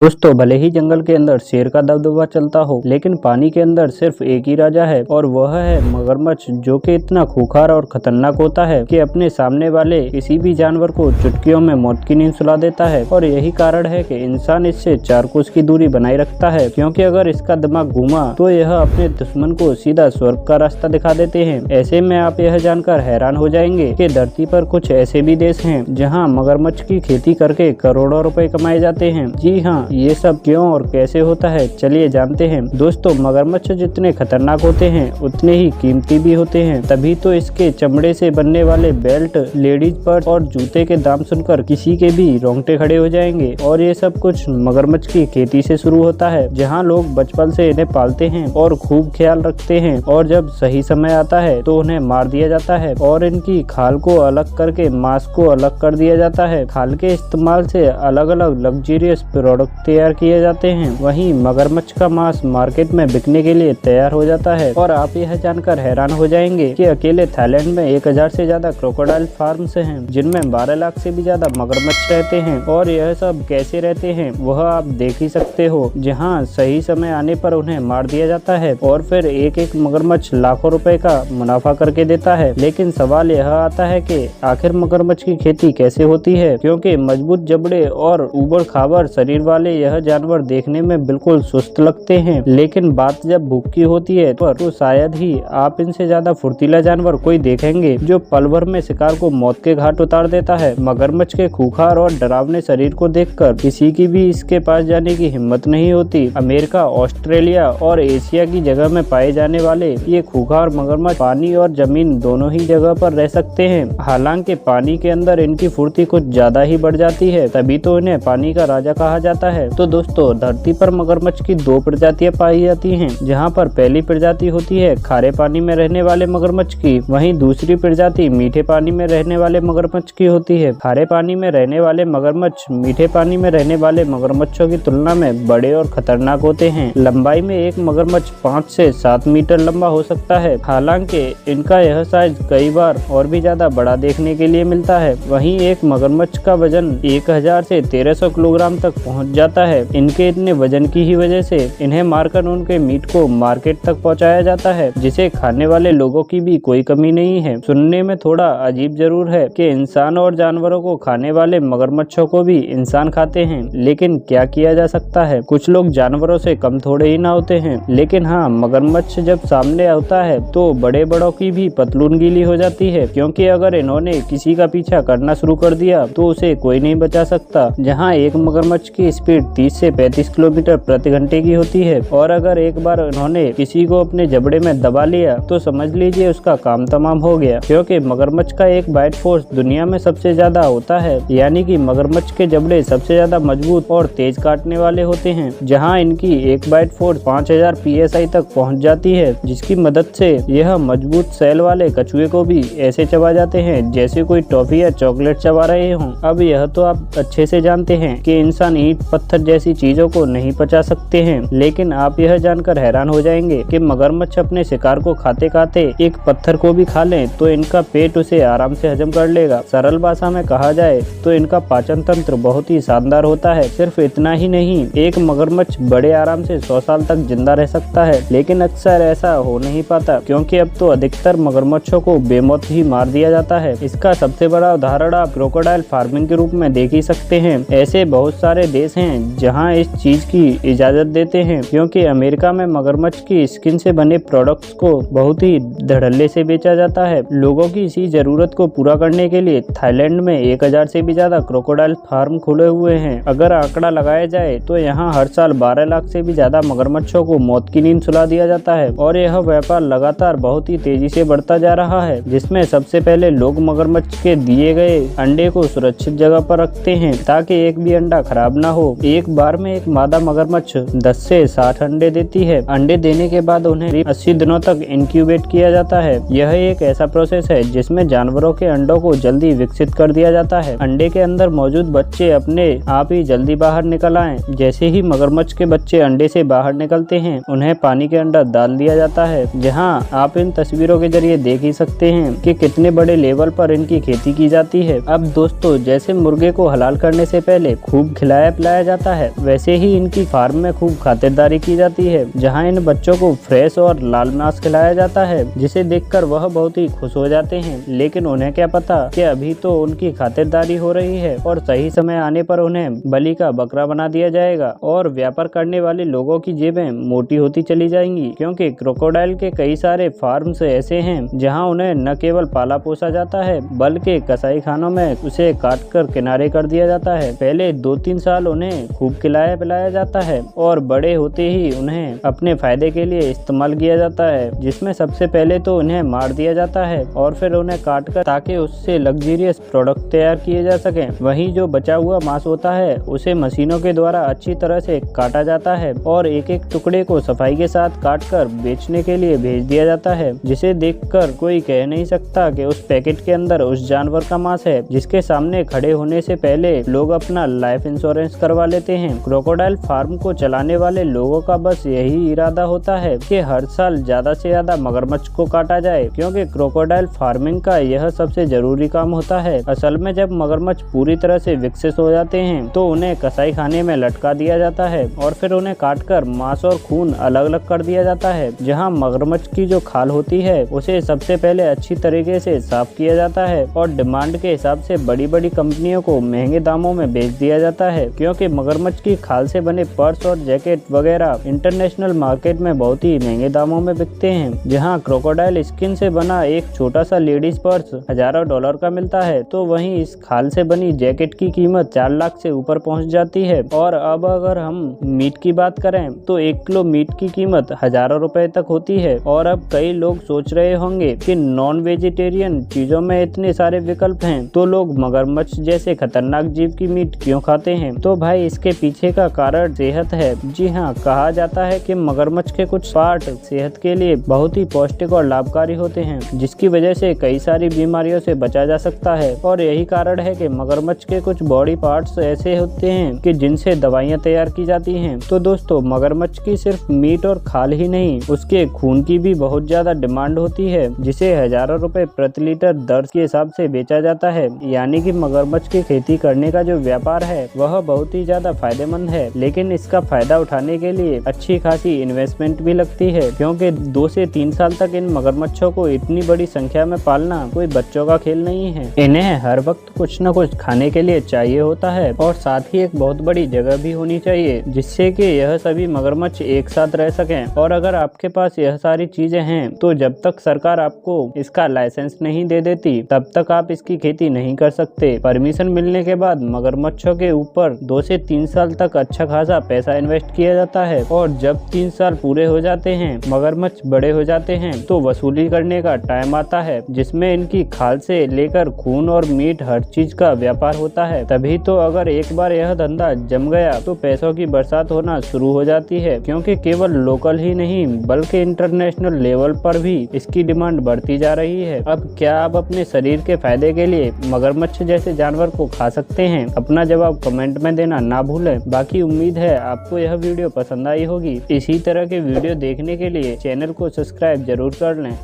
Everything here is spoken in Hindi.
दोस्तों, भले ही जंगल के अंदर शेर का दबदबा चलता हो, लेकिन पानी के अंदर सिर्फ एक ही राजा है और वह है मगरमच्छ, जो कि इतना खूंखार और खतरनाक होता है कि अपने सामने वाले किसी भी जानवर को चुटकियों में मौत की नींद सुला देता है। और यही कारण है कि इंसान इससे 4 कोस की दूरी बनाए रखता है, क्योंकि अगर इसका दिमाग घूमा तो यह अपने दुश्मन को सीधा स्वर्ग का रास्ता दिखा देते हैं। ऐसे में आप यह जानकर हैरान हो जाएंगे कि धरती पर कुछ ऐसे भी देश हैं जहाँ मगरमच्छ की खेती करके करोड़ों रुपए कमाए जाते हैं। जी हाँ, ये सब क्यों और कैसे होता है, चलिए जानते हैं। दोस्तों, मगरमच्छ जितने खतरनाक होते हैं उतने ही कीमती भी होते हैं, तभी तो इसके चमड़े से बनने वाले बेल्ट, लेडीज पर्स और जूते के दाम सुनकर किसी के भी रोंगटे खड़े हो जाएंगे। और ये सब कुछ मगरमच्छ की खेती से शुरू होता है, जहाँ लोग बचपन से इन्हें पालते हैं और खूब ख्याल रखते हैं, और जब सही समय आता है तो उन्हें मार दिया जाता है और इनकी खाल को अलग करके मांस को अलग कर दिया जाता है। खाल के इस्तेमाल से अलग अलग लग्जरियस प्रोडक्ट तैयार किए जाते हैं। वहीं मगरमच्छ का मांस मार्केट में बिकने के लिए तैयार हो जाता है। और आप यह जानकर हैरान हो जाएंगे कि अकेले थाईलैंड में 1000 से ज्यादा क्रोकोडाइल फार्म्स हैं, जिनमें 12 लाख से भी ज्यादा मगरमच्छ रहते हैं। और यह सब कैसे रहते हैं वह आप देख ही सकते हो, जहाँ सही समय आने पर उन्हें मार दिया जाता है और फिर एक एक मगरमच्छ लाखों रुपए का मुनाफा करके देता है। लेकिन सवाल यह आता है कि आखिर मगरमच्छ की खेती कैसे होती है, क्योंकि मजबूत जबड़े और उबड़ खाबड़ शरीर वाले यह जानवर देखने में बिल्कुल सुस्त लगते हैं, लेकिन बात जब भूख की होती है तो शायद ही आप इनसे ज्यादा फुर्तीला जानवर कोई देखेंगे, जो पल भर में शिकार को मौत के घाट उतार देता है। मगरमच्छ के खूंखार और डरावने शरीर को देखकर किसी की भी इसके पास जाने की हिम्मत नहीं होती। अमेरिका, ऑस्ट्रेलिया और एशिया की जगह में पाए जाने वाले ये खूंखार मगरमच्छ पानी और जमीन दोनों ही जगह पर रह सकते हैं। हालांकि पानी के अंदर इनकी फुर्ती कुछ ज्यादा ही बढ़ जाती है, तभी तो इन्हें पानी का राजा कहा जाता है। तो दोस्तों, धरती पर मगरमच्छ की 2 प्रजातियां पाई जाती हैं, जहां पर पहली प्रजाति होती है खारे पानी में रहने वाले मगरमच्छ की, वहीं दूसरी प्रजाति मीठे पानी में रहने वाले मगरमच्छ की होती है। खारे पानी में रहने वाले मगरमच्छ मीठे पानी में रहने वाले मगरमच्छों की तुलना में बड़े और खतरनाक होते हैं। लंबाई में एक मगरमच्छ 5 से 7 मीटर लंबा हो सकता है। हालांकि इनका यह साइज कई बार और भी ज्यादा बड़ा देखने के लिए मिलता है। वहीं एक मगरमच्छ का वजन 1000 से 1300 किलोग्राम तक पहुँच जाता है। इनके इतने वजन की ही वजह से इन्हें मारकर उनके मीट को मार्केट तक पहुंचाया जाता है, जिसे खाने वाले लोगों की भी कोई कमी नहीं है। सुनने में थोड़ा अजीब जरूर है कि इंसान और जानवरों को खाने वाले मगरमच्छों को भी इंसान खाते हैं, लेकिन क्या किया जा सकता है, कुछ लोग जानवरों से कम थोड़े ही ना होते हैं। लेकिन हाँ, मगरमच्छ जब सामने आता है तो बड़े बड़ों की भी पतलून गीली हो जाती है, क्योंकि अगर इन्होंने किसी का पीछा करना शुरू कर दिया तो उसे कोई नहीं बचा सकता। जहाँ एक मगरमच्छ की स्पीड 30 से 35 किलोमीटर प्रति घंटे की होती है, और अगर एक बार उन्होंने किसी को अपने जबड़े में दबा लिया तो समझ लीजिए उसका काम तमाम हो गया, क्योंकि मगरमच्छ का एक बाइट फोर्स दुनिया में सबसे ज्यादा होता है। यानी कि मगरमच्छ के जबड़े सबसे ज्यादा मजबूत और तेज काटने वाले होते हैं, जहां इनकी एक बाइट फोर्स 5000 PSI तक पहुंच जाती है, जिसकी मदद से यह मजबूत सेल वाले कछुए को भी ऐसे चबा जाते हैं जैसे कोई टॉफी या चॉकलेट चबा रहे हों। अब यह तो आप अच्छे से जानते हैं कि इंसान ईंट पत्थर जैसी चीजों को नहीं पचा सकते हैं, लेकिन आप यह जानकर हैरान हो जाएंगे कि मगरमच्छ अपने शिकार को खाते खाते एक पत्थर को भी खा लें तो इनका पेट उसे आराम से हजम कर लेगा। सरल भाषा में कहा जाए तो इनका पाचन तंत्र बहुत ही शानदार होता है। सिर्फ इतना ही नहीं, एक मगरमच्छ बड़े आराम से 100 साल तक जिंदा रह सकता है, लेकिन अक्सर ऐसा हो नहीं पाता, क्योंकि अब तो अधिकतर मगरमच्छों को बेमौत ही मार दिया जाता है। इसका सबसे बड़ा उदाहरण आप क्रोकोडाइल फार्मिंग के रूप में देख ही सकते हैं। ऐसे बहुत सारे देश हैं जहां इस चीज की इजाजत देते हैं, क्योंकि अमेरिका में मगरमच्छ की स्किन से बने प्रोडक्ट्स को बहुत ही धड़ल्ले से बेचा जाता है। लोगों की इसी जरूरत को पूरा करने के लिए थाईलैंड में 1000 से भी ज्यादा क्रोकोडाइल फार्म खुले हुए हैं। अगर आंकड़ा लगाया जाए तो यहाँ हर साल 12 लाख से भी ज्यादा मगरमच्छों को मौत की नींद सुला दिया जाता है, और यह व्यापार लगातार बहुत ही तेजी से बढ़ता जा रहा है, जिसमें सबसे पहले लोग मगरमच्छ के दिए गए अंडे को सुरक्षित जगह पर रखते हैं ताकि एक भी अंडा खराब ना हो। एक बार में एक मादा मगरमच्छ 10 से 60 अंडे देती है। अंडे देने के बाद उन्हें 80 दिनों तक इंक्यूबेट किया जाता है। यह एक ऐसा प्रोसेस है जिसमें जानवरों के अंडों को जल्दी विकसित कर दिया जाता है। अंडे के अंदर मौजूद बच्चे अपने आप ही जल्दी बाहर निकल आए। जैसे ही मगरमच्छ के बच्चे अंडे से बाहर निकलते हैं, उन्हें पानी के अंदर डाल दिया जाता है, जहाँ आप इन तस्वीरों के जरिए देख ही सकते हैं कि कितने बड़े लेवल पर इनकी खेती की जाती है। अब दोस्तों, जैसे मुर्गे को हलाल करने से पहले खूब खिलाया पिलाया जाता है, वैसे ही इनकी फार्म में खूब खातिरदारी की जाती है, जहाँ इन बच्चों को फ्रेश और लाल मांस खिलाया जाता है, जिसे देखकर वह बहुत ही खुश हो जाते हैं। लेकिन उन्हें क्या पता कि अभी तो उनकी खातिरदारी हो रही है और सही समय आने पर उन्हें बलि का बकरा बना दिया जाएगा और व्यापार करने वाले लोगों की जेबें मोटी होती चली जाएंगी, क्योंकि क्रोकोडाइल के कई सारे फार्म्स ऐसे हैं जहां उन्हें न केवल पाला पोसा जाता है बल्कि कसाई खानों में उसे काट कर किनारे कर दिया जाता है। पहले 2-3 साल उन्हें खूब खिलाया पिलाया जाता है और बड़े होते ही उन्हें अपने फायदे के लिए इस्तेमाल किया जाता है, जिसमें सबसे पहले तो उन्हें मार दिया जाता है और फिर उन्हें काट कर ताकि उससे लग्जरियस प्रोडक्ट तैयार किए जा सके। वहीं जो बचा हुआ मांस होता है उसे मशीनों के द्वारा अच्छी तरह से काटा जाता है और एक एक टुकड़े को सफाई के साथ काट कर बेचने के लिए भेज दिया जाता है, जिसे देखकर कोई कह नहीं सकता कि उस पैकेट के अंदर उस जानवर का मांस है जिसके सामने खड़े होने से पहले लोग अपना लाइफ इंश्योरेंस करवा लेते हैं। क्रोकोडाइल फार्म को चलाने वाले लोगों का बस यही इरादा होता है कि हर साल ज्यादा से ज्यादा मगरमच्छ को काटा जाए, क्योंकि क्रोकोडाइल फार्मिंग का यह सबसे जरूरी काम होता है। असल में जब मगरमच्छ पूरी तरह से विकसित हो जाते हैं तो उन्हें कसाई खाने में लटका दिया जाता है और फिर उन्हें काटकर मांस और खून अलग अलग कर दिया जाता है। जहां मगरमच्छ की जो खाल होती है उसे सबसे पहले अच्छी तरीके से साफ किया जाता है और डिमांड के हिसाब से बड़ी बड़ी कंपनियों को महंगे दामों में बेच दिया जाता है, क्योंकि मगरमच्छ की खाल से बने पर्स और जैकेट वगैरह इंटरनेशनल मार्केट में बहुत ही महंगे दामों में बिकते हैं। जहां क्रोकोडाइल स्किन से बना एक छोटा सा लेडीज पर्स हजारों डॉलर का मिलता है, तो वहीं इस खाल से बनी जैकेट की कीमत 4 लाख से ऊपर पहुंच जाती है। और अब अगर हम मीट की बात करें तो 1 किलो मीट की कीमत हजारों रुपए तक होती है। और अब कई लोग सोच रहे होंगे कि नॉन वेजिटेरियन चीजों में इतने सारे विकल्प हैं तो लोग मगरमच्छ जैसे खतरनाक जीव की मीट क्यों खाते हैं। तो भाई इसके पीछे का कारण सेहत है। जी हाँ, कहा जाता है कि मगरमच्छ के कुछ पार्ट सेहत के लिए बहुत ही पौष्टिक और लाभकारी होते हैं, जिसकी वजह से कई सारी बीमारियों से बचा जा सकता है। और यही कारण है कि मगरमच्छ के कुछ बॉडी पार्ट्स ऐसे होते हैं कि जिनसे दवाइयाँ तैयार की जाती हैं। तो दोस्तों, मगरमच्छ की सिर्फ मीट और खाल ही नहीं, उसके खून की भी बहुत ज्यादा डिमांड होती है, जिसे हजारों रुपए प्रति लीटर दर के हिसाब से बेचा जाता है। यानी कि मगरमच्छ की खेती करने का जो व्यापार है वह बहुत ही ज्यादा फायदेमंद है, लेकिन इसका फायदा उठाने के लिए अच्छी खासी इन्वेस्टमेंट भी लगती है, क्योंकि 2 से 3 साल तक इन मगरमच्छों को इतनी बड़ी संख्या में पालना कोई बच्चों का खेल नहीं है। इन्हें हर वक्त कुछ न कुछ खाने के लिए चाहिए होता है और साथ ही एक बहुत बड़ी जगह भी होनी चाहिए जिससे कि यह सभी मगरमच्छ एक साथ रह सकें। और अगर आपके पास यह सारी चीजें हैं तो जब तक सरकार आपको इसका लाइसेंस नहीं दे देती तब तक आप इसकी खेती नहीं कर सकते। परमिशन मिलने के बाद मगरमच्छों के ऊपर 2 से 3 साल तक अच्छा खासा पैसा इन्वेस्ट किया जाता है और जब 3 साल पूरे हो जाते हैं, मगरमच्छ बड़े हो जाते हैं, तो वसूली करने का टाइम आता है, जिसमें इनकी खाल से लेकर खून और मीट हर चीज का व्यापार होता है। तभी तो अगर एक बार यह धंधा जम गया तो पैसों की बरसात होना शुरू हो जाती है, क्योंकि केवल लोकल ही नहीं बल्कि इंटरनेशनल लेवल पर भी इसकी डिमांड बढ़ती जा रही है। अब क्या आप अपने शरीर के फायदे के लिए मगरमच्छ जैसे जानवर को खा सकते हैं? अपना जवाब कमेंट में देना ना भूलें। बाकी उम्मीद है आपको यह वीडियो पसंद आई होगी। इसी तरह के वीडियो देखने के लिए चैनल को सब्सक्राइब जरूर कर लें।